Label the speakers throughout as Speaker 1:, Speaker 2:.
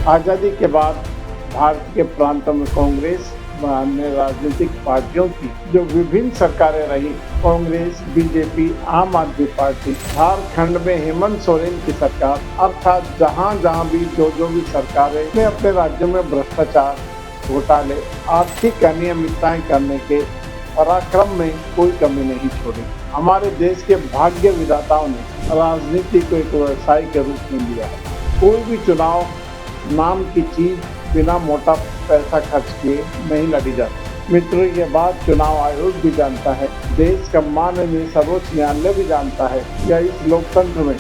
Speaker 1: आज़ादी के बाद भारत के प्रांतों में कांग्रेस व अन्य राजनीतिक पार्टियों की जो विभिन्न सरकारें रही, कांग्रेस, बीजेपी, आम आदमी पार्टी, झारखंड में हेमंत सोरेन की सरकार, अर्थात जहां भी जो भी सरकारें ने अपने राज्यों में भ्रष्टाचार, घोटाले, आर्थिक अनियमितताएं करने के पराक्रम में कोई कमी नहीं छोड़ी। हमारे देश के भाग्य विधाताओं ने राजनीति को एक व्यवसाय के रूप में लिया है। कोई भी चुनाव नाम की चीज बिना मोटा पैसा खर्च किए नहीं लड़ी जाती। मित्रों, ये बात चुनाव आयोग भी जानता है, देश का माननीय सर्वोच्च न्यायालय भी जानता है। या इस लोकतंत्र में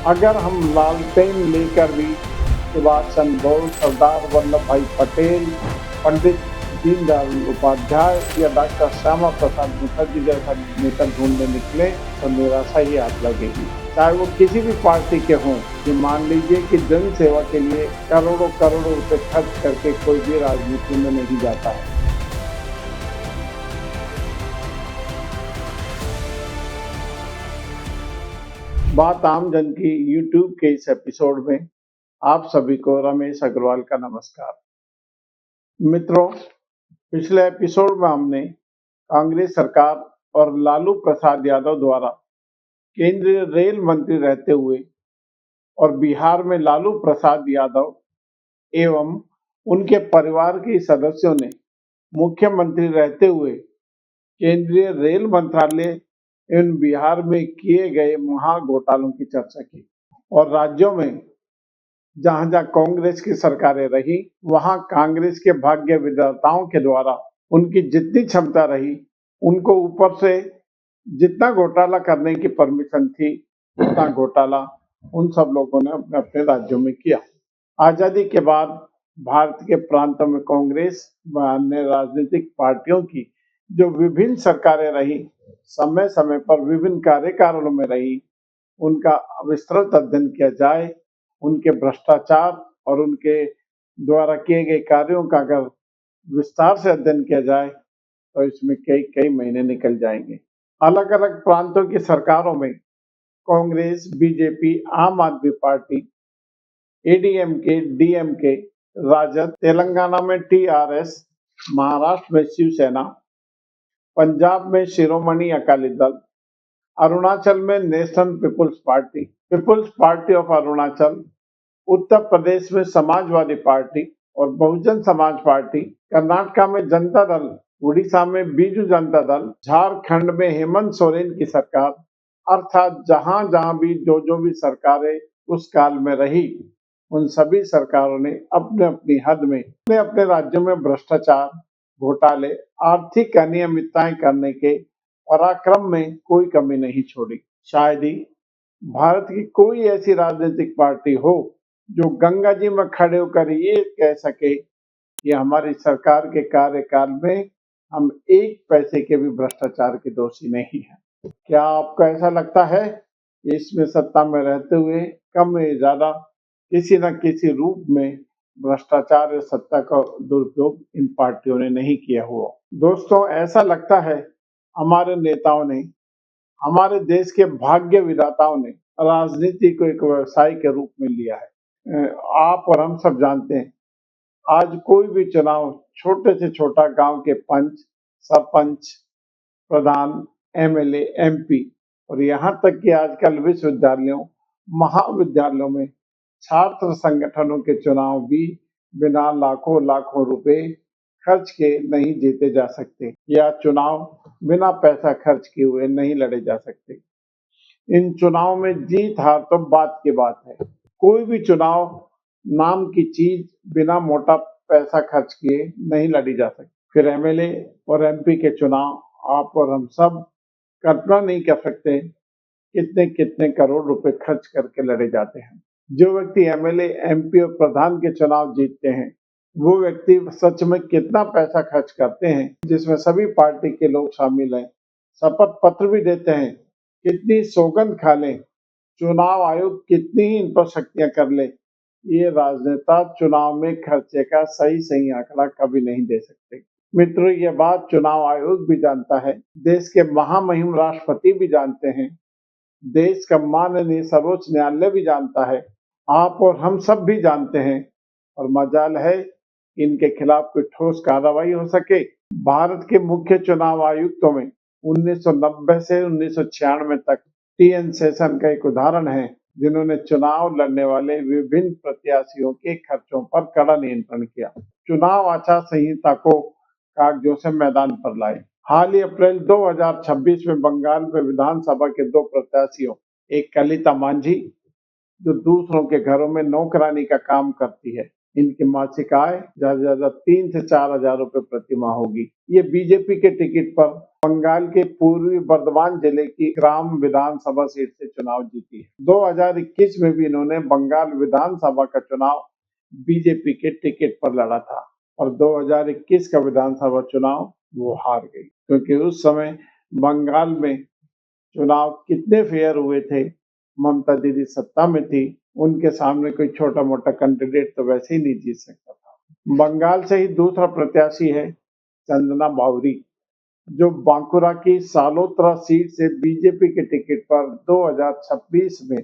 Speaker 1: अगर हम लालटेन लेकर भी सुभाष चंद्र बोस, सरदार वल्लभ भाई पटेल, पंडित दीनदयाल उपाध्याय या डॉक्टर श्यामा प्रसाद मुखर्जी जैसा नेता ढूंढने निकले तो निराशा ही हाथ लगेगी। चाहे वो किसी भी पार्टी के हों, कि मान लीजिए कि जन सेवा के लिए करोड़ों करोड़ों रुपए खर्च करके कोई भी राजनीति में नहीं जाता है। बात आम जन की यूट्यूब के इस एपिसोड में आप सभी को रमेश अग्रवाल का नमस्कार। मित्रों, पिछले एपिसोड में हमने कांग्रेस सरकार और लालू प्रसाद यादव द्वारा केंद्रीय रेल मंत्री रहते हुए और बिहार में लालू प्रसाद यादव एवं उनके परिवार के सदस्यों ने मुख्यमंत्री रहते हुए केंद्रीय रेल मंत्रालय एवं बिहार में किए गए महा घोटालों की चर्चा की और राज्यों में जहां जहां कांग्रेस की सरकारें रही, वहां कांग्रेस के भाग्य विधाताओं के द्वारा उनकी जितनी क्षमता रही, उनको ऊपर से जितना घोटाला करने की परमिशन थी, उतना घोटाला उन सब लोगों ने अपने अपने राज्यों में किया। आजादी के बाद भारत के प्रांतों में कांग्रेस व अन्य राजनीतिक पार्टियों की जो विभिन्न सरकारें रही, समय समय पर विभिन्न कार्यकालों में रही, उनका विस्तृत अध्ययन किया जाए, उनके भ्रष्टाचार और उनके द्वारा किए गए कार्यों का अगर विस्तार से अध्ययन किया जाए तो इसमें कई कई महीने निकल जाएंगे। अलग अलग प्रांतों की सरकारों में Congress, BJP, Aam Aadmi Party, ADMK, DMK, Rajad, Telangana में टीआरएस, महाराष्ट्र में शिवसेना, पंजाब में शिरोमणि अकाली दल, अरुणाचल में National People's Party of Arunachal, Uttar Pradesh में समाजवादी पार्टी और बहुजन समाज पार्टी, कर्नाटक में जनता दल, उड़ीसा में बीजू जनता दल, झारखंड में हेमंत सोरेन की सरकार, अर्थात जहां भी जो भी सरकारें उस काल में रही, उन सभी सरकारों ने अपने अपनी हद में अपने अपने राज्यों में भ्रष्टाचार, घोटाले, आर्थिक अनियमितताएं करने के पराक्रम में कोई कमी नहीं छोड़ी। शायद ही भारत की कोई ऐसी राजनीतिक पार्टी हो जो गंगा जी में खड़े होकर ये कह सके कि हमारी सरकार के कार्यकाल में हम एक पैसे के भी भ्रष्टाचार के दोषी नहीं हैं। क्या आपको ऐसा लगता है कि इसमें सत्ता में रहते हुए कम या ज्यादा किसी न किसी रूप में भ्रष्टाचार या सत्ता का दुरुपयोग इन पार्टियों ने नहीं किया हुआ? दोस्तों, ऐसा लगता है हमारे नेताओं ने, हमारे देश के भाग्य विधाताओं ने राजनीति को एक व्यवसाय के रूप में लिया है। आप और हम सब जानते हैं, आज कोई भी चुनाव छोटे से छोटा गांव के पंच, सरपंच, प्रधान, एमएलए, एमपी और यहाँ तक कि आजकल विश्वविद्यालयों, महाविद्यालयों में छात्र संगठनों के चुनाव भी बिना लाखों लाखों रुपए खर्च के नहीं जीते जा सकते, या चुनाव बिना पैसा खर्च किए हुए नहीं लड़े जा सकते। इन चुनाव में जीत हार तो बात की बात है। कोई भी चुनाव नाम की चीज बिना मोटा पैसा खर्च किए नहीं लड़ी जा सकती। फिर एमएलए और एमपी के चुनाव आप और हम सब कल्पना नहीं कर सकते कितने कितने करोड़ रुपए खर्च करके लड़े जाते हैं। जो व्यक्ति एमएलए, एमपी और प्रधान के चुनाव जीतते हैं, वो व्यक्ति सच में कितना पैसा खर्च करते हैं, जिसमें सभी पार्टी के लोग शामिल हैं, शपथ पत्र भी देते हैं, कितनी सौगंध खा लें, चुनाव आयोग कितनी ही इन पर शक्तियां कर ले, ये राजनेता चुनाव में खर्चे का सही आंकड़ा कभी नहीं दे सकते। मित्रों, ये बात चुनाव आयोग भी जानता है, देश के महामहिम राष्ट्रपति भी जानते हैं, देश का माननीय सर्वोच्च न्यायालय भी जानता है, आप और हम सब भी जानते हैं और मजाल है कि इनके खिलाफ कोई ठोस कार्रवाई हो सके। भारत के मुख्य चुनाव आयुक्तों में 1990 से 1996 तक टी.एन. शेषन का एक उदाहरण है, जिन्होंने चुनाव लड़ने वाले विभिन्न प्रत्याशियों के खर्चों पर कड़ा नियंत्रण किया। चुनाव आचार संहिता को कागजों से मैदान पर लाए। हाल ही अप्रैल 2026 में बंगाल में विधानसभा के 2 प्रत्याशियों, एक कलिता मांझी जो दूसरों के घरों में नौकरानी का काम करती है, इनकी मासिक आय ज्यादा से ज्यादा 3 से 4 हजार रुपए प्रति माह होगी। ये बीजेपी के टिकट पर बंगाल के पूर्वी बर्धमान जिले की ग्राम विधानसभा सीट से चुनाव जीती है। 2021 में भी इन्होंने बंगाल विधानसभा का चुनाव बीजेपी के टिकट पर लड़ा था और 2021 का विधानसभा चुनाव वो हार गई, क्योंकि उस समय बंगाल में चुनाव कितने फेयर हुए थे। ममता दीदी सत्ता में थी, उनके सामने कोई छोटा मोटा कैंडिडेट तो वैसे ही नहीं जीत सकता था। बंगाल से ही दूसरा प्रत्याशी है चंदना बावरी, जो बांकुरा की सालोत्रा सीट से बीजेपी के टिकट पर 2026 में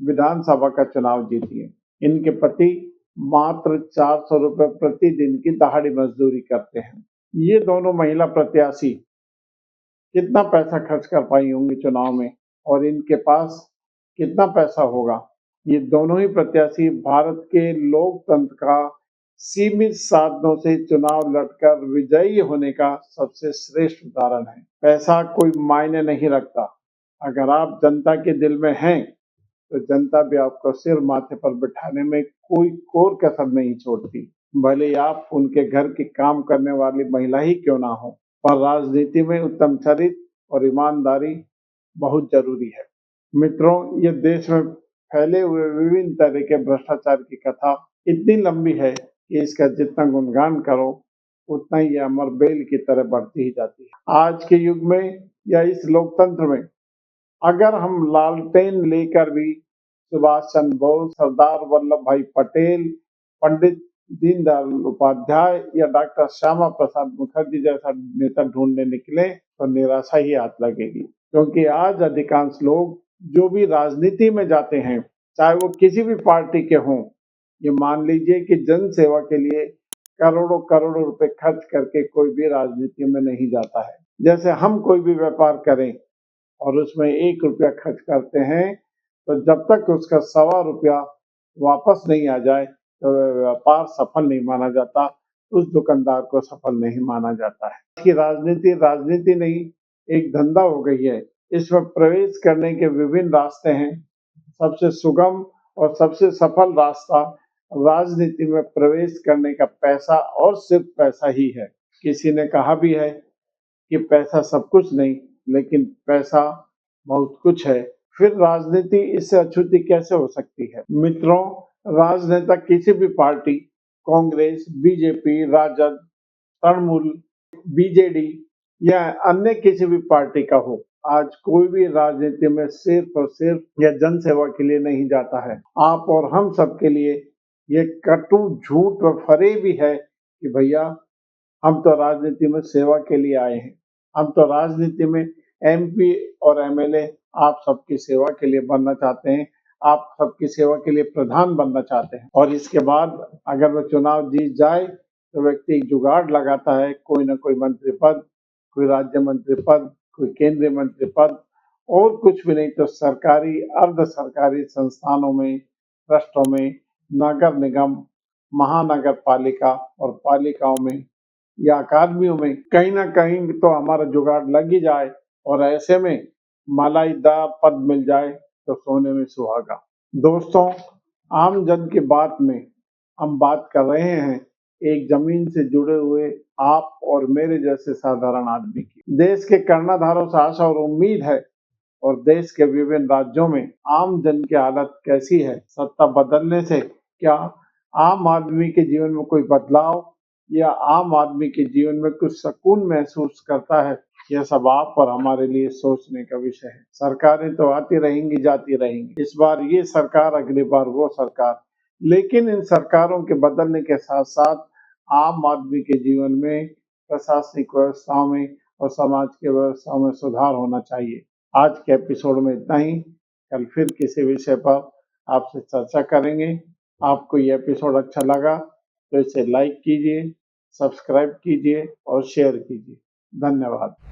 Speaker 1: विधानसभा का चुनाव जीती है। इनके पति मात्र 400 रुपए प्रतिदिन की दहाड़ी मजदूरी करते हैं। ये दोनों महिला प्रत्याशी कितना पैसा खर्च कर पाई होंगी चुनाव में और इनके पास कितना पैसा होगा। ये दोनों ही प्रत्याशी भारत के लोकतंत्र का सीमित साधनों से चुनाव लड़कर विजयी होने का सबसे श्रेष्ठ उदाहरण है। पैसा कोई मायने नहीं रखता। अगर आप जनता के दिल में हैं तो जनता भी आपको सिर माथे पर बिठाने में कोई कोर कसर नहीं छोड़ती, भले ही आप उनके घर के काम करने वाली महिला ही क्यों ना हो। पर राजनीति में उत्तम चरित्र और ईमानदारी बहुत जरूरी है। मित्रों, ये देश में फैले हुए विभिन्न तरह के भ्रष्टाचार की कथा इतनी लंबी है कि इसका जितना गुणगान करो उतना ही अमर बेल की तरह बढ़ती ही जाती है। आज के युग में या इस लोकतंत्र में अगर हम लालटेन लेकर भी सुभाष चंद्र बोस, सरदार वल्लभ भाई पटेल, पंडित दीनदयाल उपाध्याय या डॉक्टर श्यामा प्रसाद मुखर्जी जैसा नेता ढूंढने निकले तो निराशा ही हाथ लगेगी, क्योंकि आज अधिकांश लोग जो भी राजनीति में जाते हैं, चाहे वो किसी भी पार्टी के हों, ये मान लीजिए कि जन सेवा के लिए करोड़ों करोड़ों रुपए खर्च करके कोई भी राजनीति में नहीं जाता है। जैसे हम कोई भी व्यापार करें और उसमें 1 रुपया खर्च करते हैं, तो जब तक उसका 1.25 रुपया वापस नहीं आ जाए तो व्यापार सफल नहीं माना जाता, उस दुकानदार को सफल नहीं माना जाता है। इसकी राजनीति नहीं, एक धंधा हो गई है। इसमें प्रवेश करने के विभिन्न रास्ते हैं। सबसे सुगम और सबसे सफल रास्ता राजनीति में प्रवेश करने का पैसा और सिर्फ पैसा ही है। किसी ने कहा भी है कि पैसा सब कुछ नहीं, लेकिन पैसा बहुत कुछ है। फिर राजनीति इससे अछूती कैसे हो सकती है। मित्रों, राजनेता किसी भी party, Congress, BJP, Rajad, Trinamool, BJD या अन्य किसी भी पार्टी का हो, आज कोई भी राजनीति में सिर्फ और सिर्फ या जन सेवा के लिए नहीं जाता है। आप और हम सब के लिए ये कटु झूठ व फरेबी है कि भैया हम तो राजनीति में सेवा के लिए आए हैं, हम तो राजनीति में एमपी और एमएलए आप सबकी सेवा के लिए बनना चाहते हैं, आप सबकी सेवा के लिए प्रधान बनना चाहते हैं। और इसके बाद अगर वह चुनाव जीत जाए तो व्यक्ति एक जुगाड़ लगाता है, कोई ना कोई मंत्री पद, कोई राज्य मंत्री पद, कोई केंद्रीय मंत्री पद, और कुछ भी नहीं तो सरकारी अर्ध सरकारी संस्थानों में, ट्रस्टों में, नगर निगम, महानगर पालिका और पालिकाओं में या अकादमियों में कहीं ना कहीं तो हमारा जुगाड़ लग ही जाए और ऐसे में मालाईदार पद मिल जाए तो सोने में सुहागा। दोस्तों, आम जन की बात में हम बात कर रहे हैं एक जमीन से जुड़े हुए आप और मेरे जैसे साधारण आदमी की। देश के कर्णधारों से आशा और उम्मीद है और देश के विभिन्न राज्यों में आम जन की हालत कैसी है। सत्ता बदलने से क्या आम आदमी के जीवन में कोई बदलाव या आम आदमी के जीवन में कुछ सुकून महसूस करता है, यह सब आप और हमारे लिए सोचने का विषय है। सरकारें तो आती रहेंगी, जाती रहेंगी, इस बार ये सरकार, अगली बार वो सरकार, लेकिन इन सरकारों के बदलने के साथ साथ आम आदमी के जीवन में, प्रशासनिक व्यवस्थाओं में और समाज के व्यवस्थाओं में सुधार होना चाहिए। आज के एपिसोड में इतना ही। कल फिर किसी विषय पर आपसे चर्चा करेंगे। आपको ये एपिसोड अच्छा लगा तो इसे लाइक कीजिए, सब्सक्राइब कीजिए और शेयर कीजिए। धन्यवाद।